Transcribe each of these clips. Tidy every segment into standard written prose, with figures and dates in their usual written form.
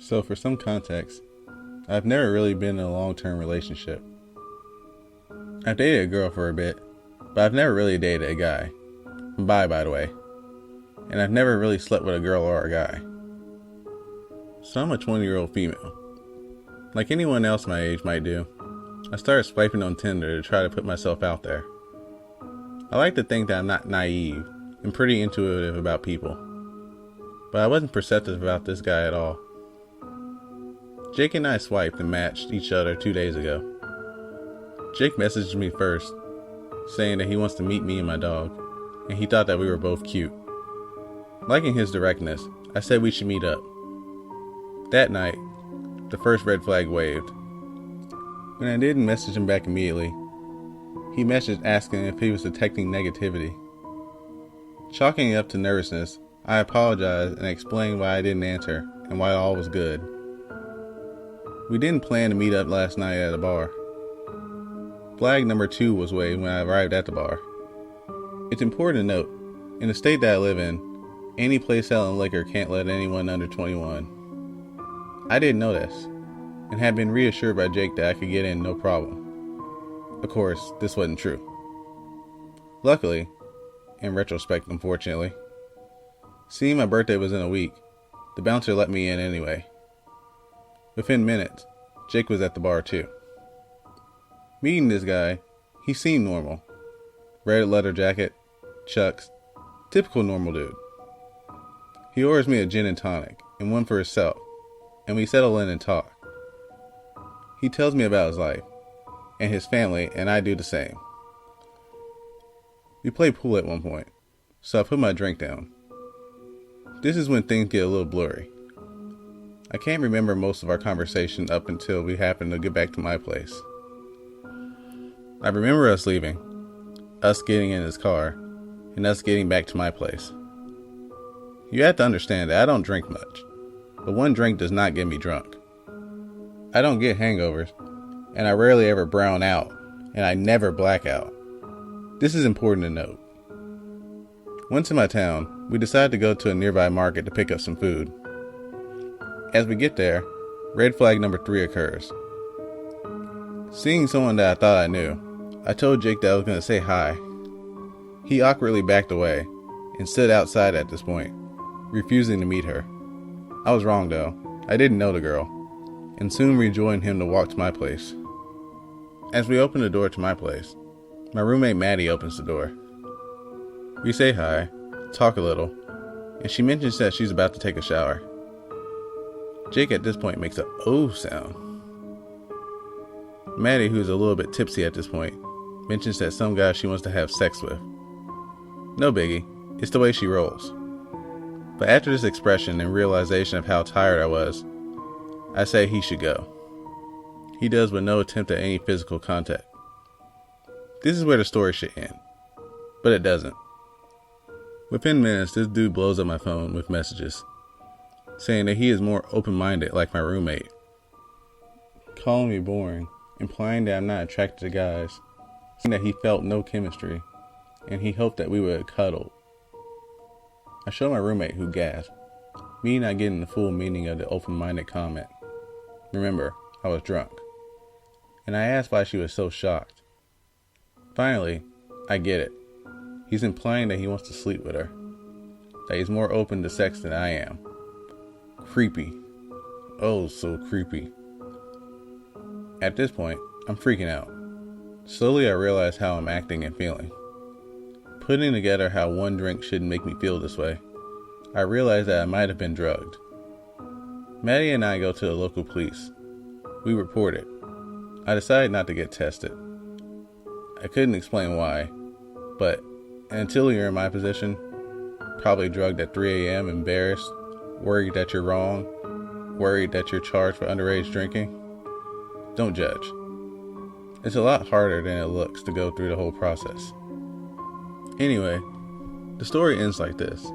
So, for some context, I've never really been in a long-term relationship. I've dated a girl for a bit, but I've never really dated a guy. Bi, by the way. And I've never really slept with a girl or a guy. So I'm a 20-year-old female. Like anyone else my age might do, I started swiping on Tinder to try to put myself out there. I like to think that I'm not naive and pretty intuitive about people, but I wasn't perceptive about this guy at all. Jake and I swiped and matched each other 2 days ago. Jake messaged me first, saying that he wants to meet me and my dog, and he thought that we were both cute. Liking his directness, I said we should meet up. That night, the first red flag waved. When I didn't message him back immediately, he messaged asking if he was detecting negativity. Chalking it up to nervousness, I apologized and explained why I didn't answer and why all was good. We didn't plan to meet up last night at a bar. Flag number 2 was waved when I arrived at the bar. It's important to note, in the state that I live in, any place selling liquor can't let anyone under 21. I didn't know this, and had been reassured by Jake that I could get in no problem. Of course, this wasn't true. Luckily, in retrospect unfortunately, seeing my birthday was in a week, the bouncer let me in anyway. Within minutes, Jake was at the bar too. Meeting this guy, he seemed normal. Red leather jacket, chucks, typical normal dude. He orders me a gin and tonic and one for himself, and we settle in and talk. He tells me about his life and his family, and I do the same. We play pool at one point, so I put my drink down. This is when things get a little blurry. I can't remember most of our conversation up until we happened to get back to my place. I remember us leaving, us getting in his car, and us getting back to my place. You have to understand that I don't drink much, but one drink does not get me drunk. I don't get hangovers, and I rarely ever brown out, and I never black out. This is important to note. Once in my town, we decided to go to a nearby market to pick up some food. As we get there, red flag number 3 occurs. Seeing someone that I thought I knew, I told Jake that I was going to say hi. He awkwardly backed away and stood outside at this point, refusing to meet her. I was wrong though. I didn't know the girl, and soon rejoined him to walk to my place. As we open the door to my place, my roommate Maddie opens the door. We say hi, talk a little, and she mentions that she's about to take a shower. Jake at this point makes a "oh" sound. Maddie, who's a little bit tipsy at this point, mentions that some guy she wants to have sex with. No biggie, it's the way she rolls. But after this expression and realization of how tired I was, I say he should go. He does with no attempt at any physical contact. This is where the story should end, but it doesn't. Within minutes, this dude blows up my phone with messages, saying that he is more open-minded like my roommate, calling me boring, implying that I'm not attracted to guys, saying that he felt no chemistry, and he hoped that we would cuddle. I show my roommate, who gasped, me not getting the full meaning of the open-minded comment. Remember, I was drunk, and I asked why she was so shocked. Finally, I get it. He's implying that he wants to sleep with her, that he's more open to sex than I am. Creepy. Oh, so creepy. At this point, I'm freaking out. Slowly I realize how I'm acting and feeling. Putting together how one drink shouldn't make me feel this way, I realize that I might have been drugged. Maddie and I go to the local police. We report it. I decided not to get tested. I couldn't explain why, but until you're in my position, probably drugged at 3 a.m., embarrassed, worried that you're wrong, worried that you're charged for underage drinking, don't judge. It's a lot harder than it looks to go through the whole process. Anyway, the story ends like this.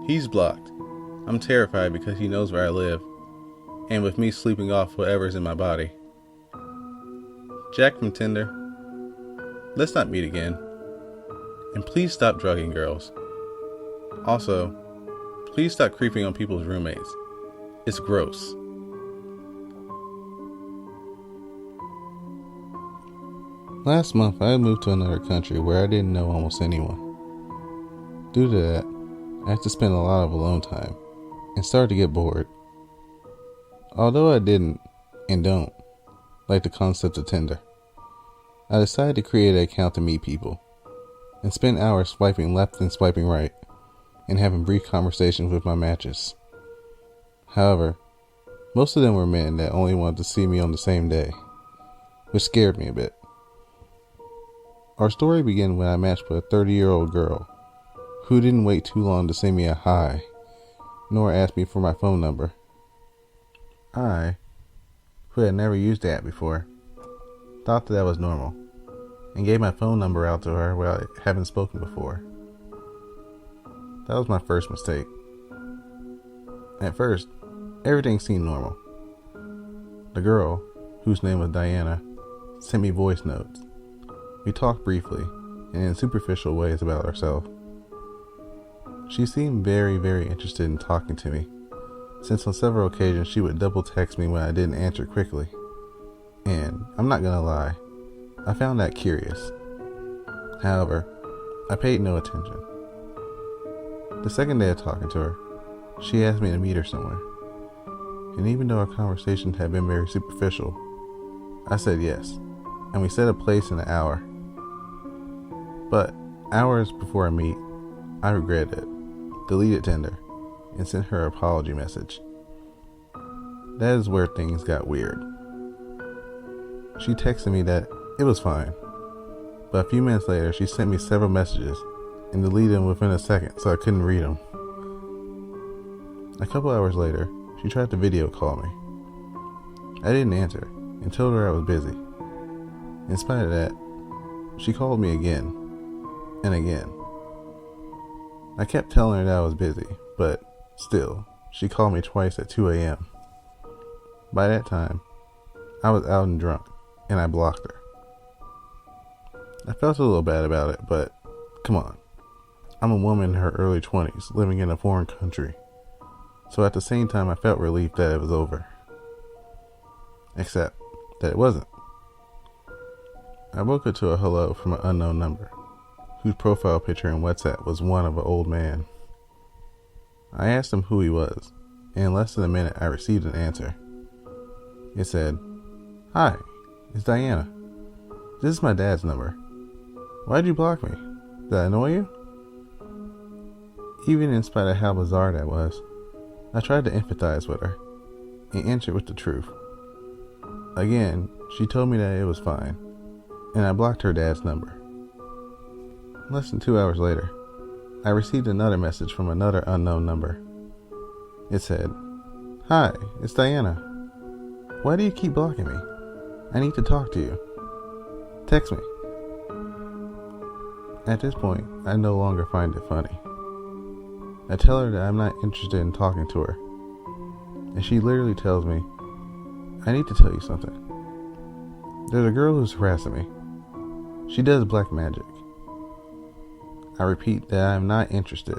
He's blocked. I'm terrified because he knows where I live, and with me sleeping off whatever's in my body. Jack from Tinder, let's not meet again. And please stop drugging girls. Also, please stop creeping on people's roommates. It's gross. Last month, I moved to another country where I didn't know almost anyone. Due to that, I had to spend a lot of alone time and started to get bored. Although I didn't, and don't, like the concept of Tinder, I decided to create an account to meet people and spend hours swiping left and swiping right and having brief conversations with my matches. However, most of them were men that only wanted to see me on the same day, which scared me a bit. Our story began when I matched with a 30-year-old girl who didn't wait too long to send me a hi, nor ask me for my phone number. I, who had never used the app before, thought that was normal, and gave my phone number out to her while I haven't spoken before. That was my first mistake. At first, everything seemed normal. The girl, whose name was Diana, sent me voice notes. We talked briefly, and in superficial ways about ourselves. She seemed very, very interested in talking to me, since on several occasions she would double text me when I didn't answer quickly. And, I'm not gonna lie, I found that curious. However, I paid no attention. The second day of talking to her, she asked me to meet her somewhere. And even though our conversation had been very superficial, I said yes, and we set a place in an hour. But, hours before our meet, I regretted it, deleted Tinder, and sent her an apology message. That is where things got weird. She texted me that it was fine, but a few minutes later she sent me several messages and deleted them within a second so I couldn't read them. A couple hours later, she tried to video call me. I didn't answer and told her I was busy. In spite of that, she called me again and again. I kept telling her that I was busy, but still, she called me twice at 2 a.m. By that time, I was out and drunk, and I blocked her. I felt a little bad about it, but come on. I'm a woman in her early 20s, living in a foreign country. So at the same time, I felt relieved that it was over. Except that it wasn't. I woke up to a hello from an unknown number, whose profile picture in WhatsApp was one of an old man. I asked him who he was, and in less than a minute I received an answer. It said, "Hi, it's Diana. This is my dad's number. Why'd you block me? Did I annoy you?" Even in spite of how bizarre that was, I tried to empathize with her and answered with the truth. Again, she told me that it was fine, and I blocked her dad's number. Less than 2 hours later, I received another message from another unknown number. It said, "Hi, it's Diana. Why do you keep blocking me? I need to talk to you. Text me." At this point, I no longer find it funny. I tell her that I'm not interested in talking to her, and she literally tells me, "I need to tell you something. There's a girl who's harassing me. She does black magic." I repeat that I'm not interested,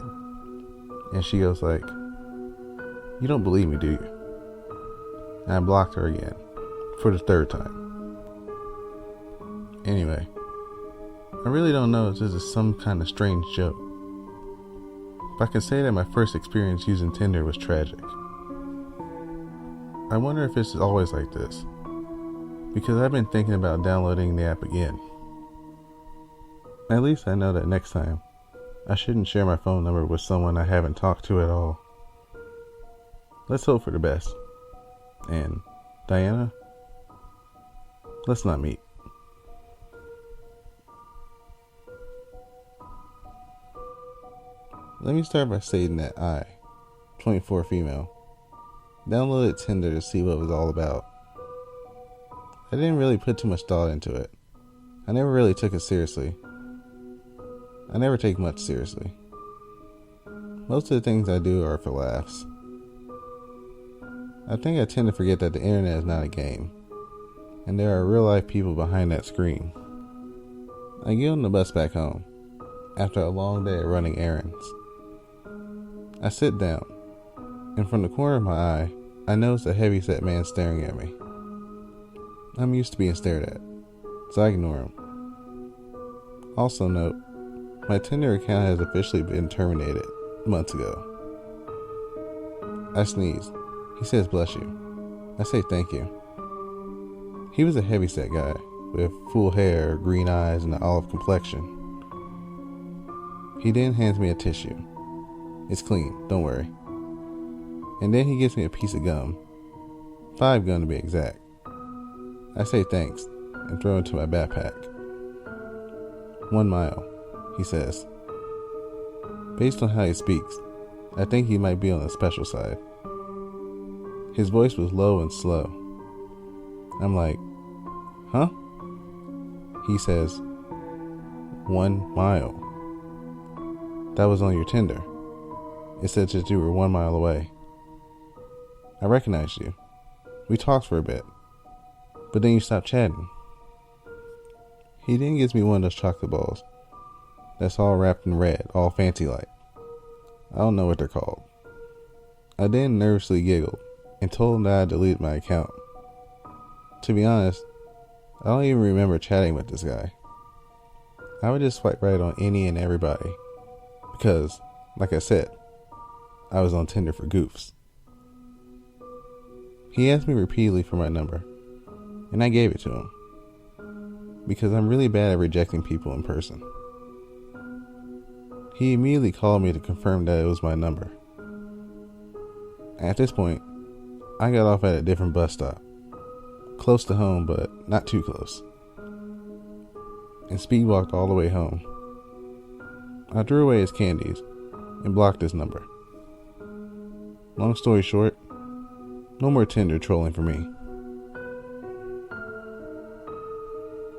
and she goes like, "You don't believe me, do you?" And I blocked her again, for the third time. Anyway, I really don't know if this is some kind of strange joke, but I can say that my first experience using Tinder was tragic. I wonder if it's always like this, because I've been thinking about downloading the app again. At least I know that next time, I shouldn't share my phone number with someone I haven't talked to at all. Let's hope for the best. And, Diana, let's not meet. Let me start by stating that I, 24 female, downloaded Tinder to see what it was all about. I didn't really put too much thought into it. I never really took it seriously. I never take much seriously. Most of the things I do are for laughs. I think I tend to forget that the internet is not a game, and there are real life people behind that screen. I get on the bus back home, after a long day of running errands. I sit down, and from the corner of my eye, I noticed a heavy-set man staring at me. I'm used to being stared at, so I ignore him. Also note, my Tinder account has officially been terminated months ago. I sneeze. He says bless you. I say thank you. He was a heavy-set guy with full hair, green eyes, and an olive complexion. He then hands me a tissue. It's clean, don't worry. And then he gives me a piece of gum. 5 gum to be exact. I say thanks and throw it into my backpack. 1 mile, he says. Based on how he speaks, I think he might be on the special side. His voice was low and slow. I'm like, huh? He says, 1 mile. That was on your Tinder. It said that you were 1 mile away. I recognized you. We talked for a bit, but then you stopped chatting. He then gives me one of those chocolate balls that's all wrapped in red, all fancy like. I don't know what they're called. I then nervously giggled and told him that I deleted my account. To be honest, I don't even remember chatting with this guy. I would just swipe right on any and everybody because, like I said, I was on Tinder for goofs. He asked me repeatedly for my number, and I gave it to him because I'm really bad at rejecting people in person. He immediately called me to confirm that it was my number. At this point, I got off at a different bus stop, close to home but not too close, and speed walked all the way home. I threw away his candies and blocked his number. Long story short, no more Tinder trolling for me.